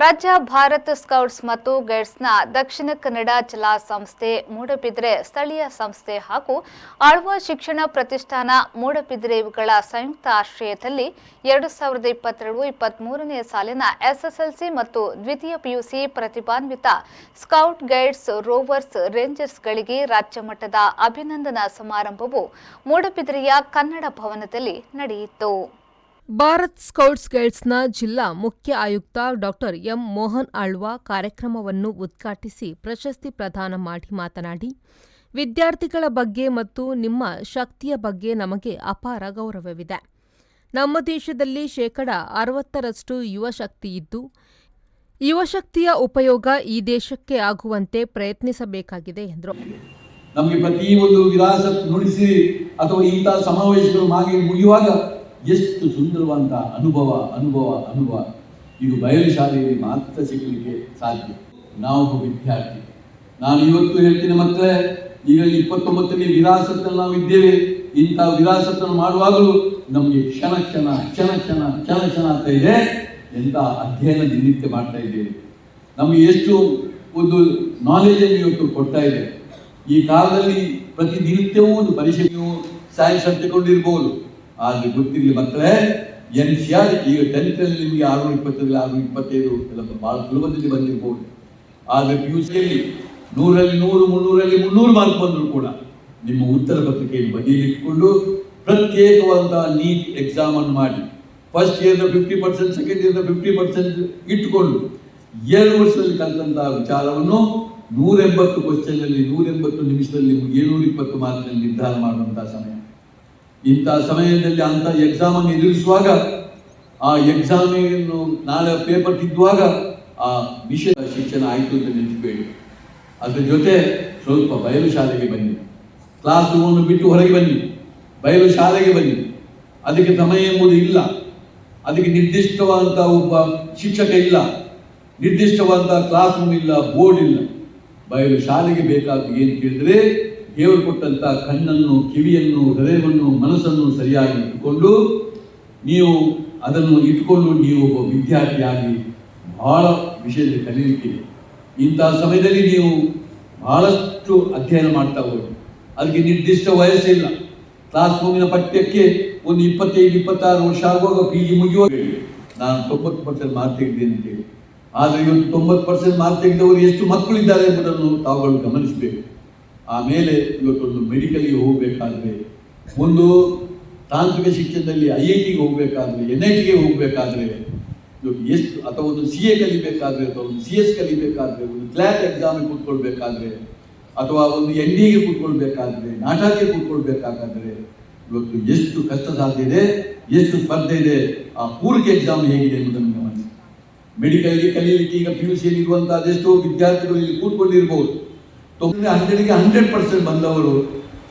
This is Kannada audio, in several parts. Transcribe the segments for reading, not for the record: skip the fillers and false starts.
ರಾಜ್ಯ ಭಾರತ್ ಸ್ಕೌಟ್ಸ್ ಮತ್ತು ಗೈಡ್ಸ್ನ ದಕ್ಷಿಣ ಕನ್ನಡ ಜಿಲ್ಲಾ ಸಂಸ್ಥೆ ಮೂಡಬಿದ್ರೆ ಸ್ಥಳೀಯ ಸಂಸ್ಥೆ ಹಾಗೂ ಆಳ್ವ ಶಿಕ್ಷಣ ಪ್ರತಿಷ್ಠಾನ ಮೂಡಬಿದ್ರೆ ಇವುಗಳ ಸಂಯುಕ್ತ ಆಶ್ರಯದಲ್ಲಿ 2022-23ನೇ ಸಾಲಿನ ಎಸ್ಎಸ್ಎಲ್ಸಿ ಮತ್ತು ದ್ವಿತೀಯ ಪಿಯುಸಿ ಪ್ರತಿಭಾನ್ವಿತ ಸ್ಕೌಟ್ ಗೈಡ್ಸ್ ರೋವರ್ಸ್ ರೇಂಜರ್ಸ್ಗಳಿಗೆ ರಾಜ್ಯ ಮಟ್ಟದ ಅಭಿನಂದನಾ ಸಮಾರಂಭವು ಮೂಡಬಿದ್ರೆಯ ಕನ್ನಡ ಭವನದಲ್ಲಿ ನಡೆಯಿತು. ಭಾರತ್ ಸ್ಕೌಟ್ಸ್ ಗೈಡ್ಸ್ನ ಜಿಲ್ಲಾ ಮುಖ್ಯ ಆಯುಕ್ತ ಡಾ ಎಂ ಮೋಹನ್ ಆಳ್ವ ಕಾರ್ಯಕ್ರಮವನ್ನು ಉದ್ಘಾಟಿಸಿ ಪ್ರಶಸ್ತಿ ಪ್ರದಾನ ಮಾಡಿ ಮಾತನಾಡಿ, ವಿದ್ಯಾರ್ಥಿಗಳ ಬಗ್ಗೆ ಮತ್ತು ನಿಮ್ಮ ಶಕ್ತಿಯ ಬಗ್ಗೆ ನಮಗೆ ಅಪಾರ ಗೌರವವಿದೆ. ನಮ್ಮ ದೇಶದಲ್ಲಿ 60% ಯುವಶಕ್ತಿ ಇದ್ದು, ಯುವಶಕ್ತಿಯ ಉಪಯೋಗ ಈ ದೇಶಕ್ಕೆ ಆಗುವಂತೆ ಪ್ರಯತ್ನಿಸಬೇಕಾಗಿದೆ ಎಂದರು. ನಮಗೆ ಪ್ರತಿಯೊಂದು ವಿರಾಸತ್ ನುಡಿಸಿ ಅಥವಾ ಇಂತಹ ಸಮಾವೇಶಗಳು ಮುಗಿಯುವಾಗ ಎಷ್ಟು ಸುಂದರವಾದ ಅನುಭವ ಇದು ಬಯಲು ಶಾಲೆಯಲ್ಲಿ ಮಾತ್ರ ಸಿಗಲಿಕ್ಕೆ ಸಾಧ್ಯ. ನಾವೊಬ್ಬ ವಿದ್ಯಾರ್ಥಿ, ನಾನು ಇವತ್ತು ಹೇಳ್ತೀನಿ ಮಕ್ಕಳೇ, ಈಗ 29ನೇ ವಿರಾಸತ್ತಲ್ಲಿ ನಾವು ಇದ್ದೇವೆ. ಇಂಥ ವಿರಾಸತ್ತನ್ನು ಮಾಡುವಾಗಲೂ ನಮಗೆ ಕ್ಷಣ ಅಂತ ಇದೆ. ಎಂಥ ಅಧ್ಯಯನ ದಿನನಿತ್ಯ ಮಾಡ್ತಾ ಇದ್ದೇವೆ. ನಮಗೆ ಎಷ್ಟು ಒಂದು ನಾಲೆಜನ್ನು ಇವತ್ತು ಕೊಡ್ತಾ ಇದೆ. ಈ ಕಾಲದಲ್ಲಿ ಪ್ರತಿದಿನಿತ್ಯವೂ ಒಂದು ಪರೀಕ್ಷೆ ನೀವು ಸೈನ್ಸ್ ಅಂತ ತಗೊಂಡಿರ್ಬೋದು, ಆದರೆ ಗೊತ್ತಿರಲಿ ಮಕ್ಕಳೇ, NCR ಈಗ 10th ನಿಮಗೆ 620 625 ಎಲ್ಲ ಬಹಳ ಸುಲಭದಲ್ಲಿ ಬಂದಿರ್ಬೋದು. ಆದರೆ PUCಯಲ್ಲಿ 100ರಲ್ಲಿ 100 300ರಲ್ಲಿ 300 ಮಾರ್ಕ್ ಬಂದರೂ ಕೂಡ ನಿಮ್ಮ ಉತ್ತರ ಪತ್ರಿಕೆಯಲ್ಲಿ ಬದಿಯಲ್ಲಿಟ್ಟುಕೊಂಡು ಪ್ರತ್ಯೇಕವಾದಂತಹ ನೀಟ್ ಎಕ್ಸಾಮ್ ಅನ್ನು ಮಾಡಿ ಫಸ್ಟ್ ಇಯರ್ನ 50%, ಸೆಕೆಂಡ್ ಇಯರ್ನ 50% ಇಟ್ಟುಕೊಂಡು 2 ವರ್ಷದಲ್ಲಿ ಕಲಿತಂತಹ ವಿಚಾರವನ್ನು 180 ಕ್ವಶನ್ನಲ್ಲಿ 180 ನಿಮಿಷದಲ್ಲಿ 720 ಮಾರ್ಕ್ನಲ್ಲಿ ನಿರ್ಧಾರ ಮಾಡುವಂತಹ ಸಮಯ. ಇಂತಹ ಸಮಯದಲ್ಲಿ ಅಂತ ಎಕ್ಸಾಮ್ ಅನ್ನು ಎದುರಿಸುವಾಗ, ಆ ಎಕ್ಸಾಮಿಯನ್ನು ನಾಳೆ ಪೇಪರ್ ತಿದ್ದುವಾಗ ಆ ವಿಷಯ ಶಿಕ್ಷಣ ಆಯಿತು ಅಂತ ನೆನಪಬೇಡಿ. ಅದರ ಜೊತೆ ಸ್ವಲ್ಪ ಬಯಲು ಶಾಲೆಗೆ ಬನ್ನಿ, ಕ್ಲಾಸ್ ರೂಮನ್ನು ಬಿಟ್ಟು ಹೊರಗೆ ಬನ್ನಿ, ಬಯಲು ಶಾಲೆಗೆ ಬನ್ನಿ. ಅದಕ್ಕೆ ಸಮಯ ಎಂಬುದು ಇಲ್ಲ, ಅದಕ್ಕೆ ನಿರ್ದಿಷ್ಟವಾದಂಥ ಒಬ್ಬ ಶಿಕ್ಷಕ ಇಲ್ಲ, ನಿರ್ದಿಷ್ಟವಾದಂಥ ಕ್ಲಾಸ್ ರೂಮ್ ಇಲ್ಲ, ಬೋರ್ಡ್ ಇಲ್ಲ. ಬಯಲು ಶಾಲೆಗೆ ಬೇಕಾದ ಏನು ಕೇಳಿದ್ರೆ, ದೇವರು ಕೊಟ್ಟಂತ ಕಣ್ಣನ್ನು, ಕಿವಿಯನ್ನು, ಹೃದಯವನ್ನು, ಮನಸ್ಸನ್ನು ಸರಿಯಾಗಿ ಇಟ್ಟುಕೊಂಡು ನೀವು ಅದನ್ನು ಇಟ್ಕೊಂಡು ನೀವು ಒಬ್ಬ ವಿದ್ಯಾರ್ಥಿಯಾಗಿ ಬಹಳ ವಿಷಯದಲ್ಲಿ ಕಲಿಯಲಿಕ್ಕಿದೆ. ಇಂತಹ ಸಮಯದಲ್ಲಿ ನೀವು ಬಹಳಷ್ಟು ಅಧ್ಯಯನ ಮಾಡ್ತಾ ಹೋಗಿ, ಅದಕ್ಕೆ ನಿರ್ದಿಷ್ಟ ವಯಸ್ಸಿಲ್ಲ. ಕ್ಲಾಸ್ ರೂಮಿನ ಪಠ್ಯಕ್ಕೆ ಒಂದು 25-26 ವರ್ಷ ಆಗುವಾಗ PG ಮುಗಿಯುವಾಗ ನಾನು 90% ಮಾರ್ಕ್ ತೆಗೆದಿದ್ದೇನೆ ಅಂತೇಳಿ. ಆದರೆ ಇವತ್ತು 90% ಮಾರ್ಕ್ ತೆಗೆದವರು ಎಷ್ಟು ಮಕ್ಕಳಿದ್ದಾರೆ ಎಂಬುದನ್ನು ತಾವುಗಳು ಗಮನಿಸಬೇಕು. ಆಮೇಲೆ ಇವತ್ತೊಂದು ಮೆಡಿಕಲ್ಗೆ ಹೋಗಬೇಕಾದ್ರೆ, ಒಂದು ತಾಂತ್ರಿಕ ಶಿಕ್ಷಣದಲ್ಲಿ IITಗೆ ಹೋಗಬೇಕಾದ್ರೆ, NITಗೆ ಹೋಗಬೇಕಾದ್ರೆ, ಇವತ್ತು ಎಷ್ಟು, ಅಥವಾ ಒಂದು CA ಕಲಿಬೇಕಾದ್ರೆ, ಅಥವಾ ಒಂದು CS ಕಲಿಬೇಕಾದ್ರೆ, ಒಂದು ಕ್ಲಾಸ್ ಎಕ್ಸಾಮಿಗೆ ಕೂತ್ಕೊಳ್ಬೇಕಾದ್ರೆ, ಅಥವಾ ಒಂದು NDಗೆ ಕೂತ್ಕೊಳ್ಬೇಕಾದ್ರೆ, ನಾಟಕಕ್ಕೆ ಕೂತ್ಕೊಳ್ಬೇಕಾದ್ರೆ ಇವತ್ತು ಎಷ್ಟು ಕಷ್ಟ ಸಾಧ್ಯ ಇದೆ, ಎಷ್ಟು ಸ್ಪರ್ಧೆ ಇದೆ. ಆ ಪೂರಕ ಎಕ್ಸಾಮ್ ಹೇಗಿದೆ ಎಂಬುದನ್ನು ಗಮನಿಸಿ. ಮೆಡಿಕಲ್ಗೆ ಕಲಿಯಲಿಕ್ಕೆ ಈಗ PUCಯಲ್ಲಿ ಇರುವಂತಹ ಅದೆಷ್ಟೋ ವಿದ್ಯಾರ್ಥಿಗಳು ಇಲ್ಲಿ ಕೂತ್ಕೊಂಡಿರ್ಬೋದು. 100ಗೆ 100% ಬಂದವರು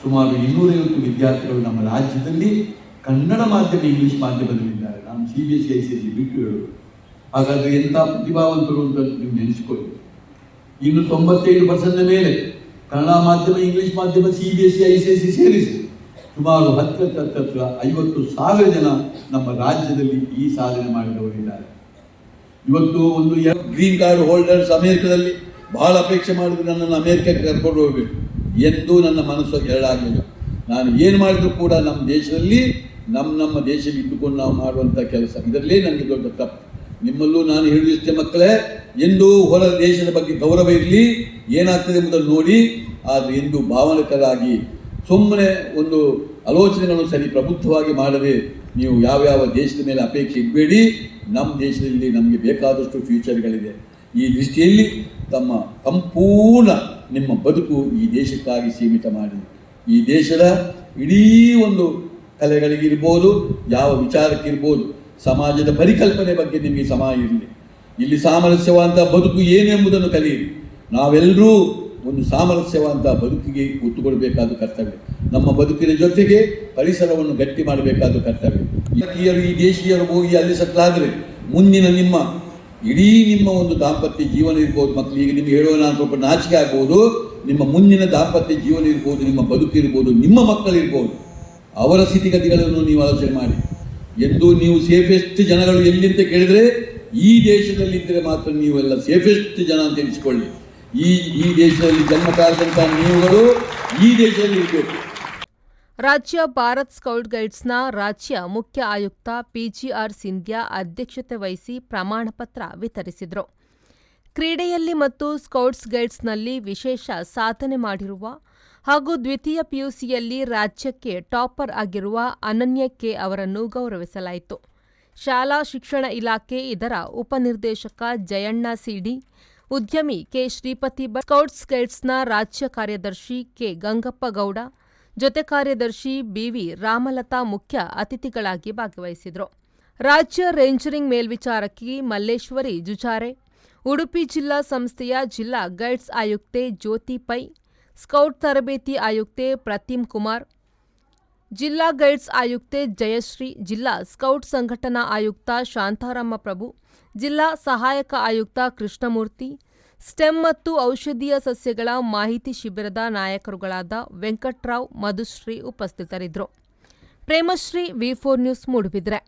ಸುಮಾರು 250 ವಿದ್ಯಾರ್ಥಿಗಳು ನಮ್ಮ ರಾಜ್ಯದಲ್ಲಿ ಕನ್ನಡ ಮಾಧ್ಯಮ, ಇಂಗ್ಲಿಷ್ ಮಾಧ್ಯಮದಲ್ಲಿದ್ದಾರೆ. ನಾನು CBSE ICSE ಬಿಟ್ಟು ಹೇಳೋದು. ಹಾಗಾದರೆ ಎಂಥ ಪ್ರತಿಭಾವಂತರು ಅಂತ ನೀವು ನೆನೆಸಿಕೊಳ್ಳಿ. ಇನ್ನು 95% ಮೇಲೆ ಕನ್ನಡ ಮಾಧ್ಯಮ, ಇಂಗ್ಲಿಷ್ ಮಾಧ್ಯಮ, CBSE ICSE ಸೇರಿಸಿ ಸುಮಾರು 50,000 ಜನ ನಮ್ಮ ರಾಜ್ಯದಲ್ಲಿ ಈ ಸಾಧನೆ ಮಾಡಿದವರಿದ್ದಾರೆ. ಇವತ್ತು ಒಂದು ಗ್ರೀನ್ ಕಾರ್ಡ್ ಹೋಲ್ಡರ್ಸ್ ಅಮೆರಿಕದಲ್ಲಿ ಬಹಳ ಅಪೇಕ್ಷೆ ಮಾಡಿದ್ರು, ನನ್ನನ್ನು ಅಮೆರಿಕಕ್ಕೆ ಕರ್ಕೊಂಡು ಹೋಗಬೇಕು ಎಂದು ನನ್ನ ಮನಸ್ಸು ಎರಡಾಗಲಿಲ್ಲ. ನಾನು ಏನು ಮಾಡಿದ್ರು ಕೂಡ ನಮ್ಮ ದೇಶದಲ್ಲಿ ನಮ್ಮ ದೇಶದಲ್ಲಿ ಇಟ್ಟುಕೊಂಡು ನಾವು ಮಾಡುವಂಥ ಕೆಲಸ, ಇದರಲ್ಲೇ ನನಗೆ ದೊಡ್ಡ ತಪ್ಪು. ನಿಮ್ಮಲ್ಲೂ ನಾನು ಹೇಳುವುದಿಷ್ಟೇ ಮಕ್ಕಳೇ, ಎಂದೂ ಹೊರ ದೇಶದ ಬಗ್ಗೆ ಗೌರವ ಇರಲಿ, ಏನಾಗ್ತದೆ ಎಂಬುದನ್ನು ನೋಡಿ. ಆದರೆ ಎಂದು ಭಾವನಕರಾಗಿ ಸುಮ್ಮನೆ ಒಂದು ಆಲೋಚನೆಗಳನ್ನು ಸರಿ ಪ್ರಬುದ್ಧವಾಗಿ ಮಾಡದೆ ನೀವು ಯಾವ್ಯಾವ ದೇಶದ ಮೇಲೆ ಅಪೇಕ್ಷೆ ಇಡಬೇಡಿ. ನಮ್ಮ ದೇಶದಲ್ಲಿ ನಮಗೆ ಬೇಕಾದಷ್ಟು ಫ್ಯೂಚರ್ಗಳಿದೆ. ಈ ದೃಷ್ಟಿಯಲ್ಲಿ ತಮ್ಮ ಸಂಪೂರ್ಣ ನಿಮ್ಮ ಬದುಕು ಈ ದೇಶಕ್ಕಾಗಿ ಸೀಮಿತ ಮಾಡಿ, ಈ ದೇಶದ ಇಡೀ ಒಂದು ಕಲೆಗಳಿಗಿರ್ಬೋದು, ಯಾವ ವಿಚಾರಕ್ಕಿರ್ಬೋದು, ಸಮಾಜದ ಪರಿಕಲ್ಪನೆ ಬಗ್ಗೆ ನಿಮಗೆ ಸಮಯ ಇರಲಿ. ಇಲ್ಲಿ ಸಾಮರಸ್ಯವಂತ ಬದುಕು ಏನೆಂಬುದನ್ನು ಕಲಿಯಿರಿ. ನಾವೆಲ್ಲರೂ ಒಂದು ಸಾಮರಸ್ಯವಂತ ಬದುಕಿಗೆ ಒತ್ತು ಕೊಡಬೇಕಾದ ಕರ್ತವ್ಯ. ನಮ್ಮ ಬದುಕಿನ ಜೊತೆಗೆ ಪರಿಸರವನ್ನು ಗಟ್ಟಿ ಮಾಡಬೇಕಾದ ಕರ್ತವ್ಯ. ಈ ದೇಶೀಯರು ಹೋಗಿ ಅಲ್ಲಿ ಸತ್ಲಾದರೆ ಮುಂದಿನ ನಿಮ್ಮ ಒಂದು ದಾಂಪತ್ಯ ಜೀವನ ಇರ್ಬೋದು. ಮಕ್ಕಳು ಈಗ ನಿಮಗೆ ಹೇಳುವ ನಾನು ಸ್ವಲ್ಪ ನಾಚಿಕೆ ಆಗ್ಬೋದು. ನಿಮ್ಮ ಮುಂದಿನ ದಾಂಪತ್ಯ ಜೀವನ ಇರ್ಬೋದು, ನಿಮ್ಮ ಬದುಕಿರ್ಬೋದು, ನಿಮ್ಮ ಮಕ್ಕಳಿರ್ಬೋದು, ಅವರ ಸ್ಥಿತಿಗತಿಗಳನ್ನು ನೀವು ಆಲೋಚನೆ ಮಾಡಿ. ಎಂದು ನೀವು ಸೇಫೆಸ್ಟ್ ಜನಗಳು ಎಲ್ಲಿ ಅಂತ ಕೇಳಿದರೆ ಈ ದೇಶದಲ್ಲಿದ್ದರೆ ಮಾತ್ರ ನೀವೆಲ್ಲ ಸೇಫೆಸ್ಟ್ ಜನ ಅಂತ ಎನಿಸಿಕೊಳ್ಳಿ. ಈ ದೇಶದಲ್ಲಿ ಜನ್ಮ ತಾಳಿದಂಥ ನೀವುಗಳು ಈ ದೇಶದಲ್ಲಿ ಇರಬೇಕು. ರಾಜ್ಯ ಭಾರತ್ ಸ್ಕೌಟ್ ಗೈಡ್ಸ್ನ ರಾಜ್ಯ ಮುಖ್ಯ ಆಯುಕ್ತ ಪಿಜಿಆರ್ ಸಿಂಧ್ಯಾ ಅಧ್ಯಕ್ಷತೆ ವಹಿಸಿ ಪ್ರಮಾಣ ಪತ್ರ ವಿತರಿಸಿದರು. ಕ್ರೀಡೆಯಲ್ಲಿ ಮತ್ತು ಸ್ಕೌಟ್ಸ್ ಗೈಡ್ಸ್ನಲ್ಲಿ ವಿಶೇಷ ಸಾಧನೆ ಮಾಡಿರುವ ಹಾಗೂ ದ್ವಿತೀಯ ಪಿಯುಸಿಯಲ್ಲಿ ರಾಜ್ಯಕ್ಕೆ ಟಾಪರ್ ಆಗಿರುವ ಅನನ್ಯ ಕೆ ಅವರನ್ನು ಗೌರವಿಸಲಾಯಿತು. ಶಾಲಾ ಶಿಕ್ಷಣ ಇಲಾಖೆ ಇದರ ಉಪನಿರ್ದೇಶಕ ಜಯಣ್ಣ ಸಿಡಿ, ಉದ್ಯಮಿ ಕೆ ಶ್ರೀಪತಿ ಭಟ್, ಸ್ಕೌಟ್ಸ್ ಗೈಡ್ಸ್ನ ರಾಜ್ಯ ಕಾರ್ಯದರ್ಶಿ ಕೆ ಗಂಗಪ್ಪ ಗೌಡ, ಜೊತೆ ಕಾರ್ಯದರ್ಶಿ ಬಿವಿ ರಾಮಲತಾ ಮುಖ್ಯ ಅತಿಥಿಗಳಾಗಿ ಭಾಗವಹಿಸಿದರು. ರಾಜ್ಯ ರೇಂಜರಿಂಗ್ ಮೇಲ್ವಿಚಾರಕಿ ಮಲ್ಲೇಶ್ವರಿ ಜುಜಾರೆ, ಉಡುಪಿ ಜಿಲ್ಲಾ ಸಂಸ್ಥೆಯ ಜಿಲ್ಲಾ ಗೈಡ್ಸ್ ಆಯುಕ್ತೆ ಜ್ಯೋತಿ ಪೈ, ಸ್ಕೌಟ್ ತರಬೇತಿ ಆಯುಕ್ತೆ ಪ್ರತಿಮ್ ಕುಮಾರ್, ಜಿಲ್ಲಾ ಗೈಡ್ಸ್ ಆಯುಕ್ತೆ ಜಯಶ್ರೀ, ಜಿಲ್ಲಾ ಸ್ಕೌಟ್ ಸಂಘಟನಾ ಆಯುಕ್ತ ಶಾಂತಾರಾಮ ಪ್ರಭು, ಜಿಲ್ಲಾ ಸಹಾಯಕ ಆಯುಕ್ತ ಕೃಷ್ಣಮೂರ್ತಿ, ಸ್ಟೆಮ್ ಮತ್ತು ಔಷಧೀಯ ಸಸ್ಯಗಳ ಮಾಹಿತಿ ಶಿಬಿರದ ನಾಯಕರುಗಳಾದ ವೆಂಕಟ್ರಾವ್, ಮಧುಶ್ರೀ ಉಪಸ್ಥಿತರಿದ್ದರು. ಪ್ರೇಮಶ್ರೀ, ವಿ4 ನ್ಯೂಸ್, ಮೂಡುಬಿದ್ರೆ.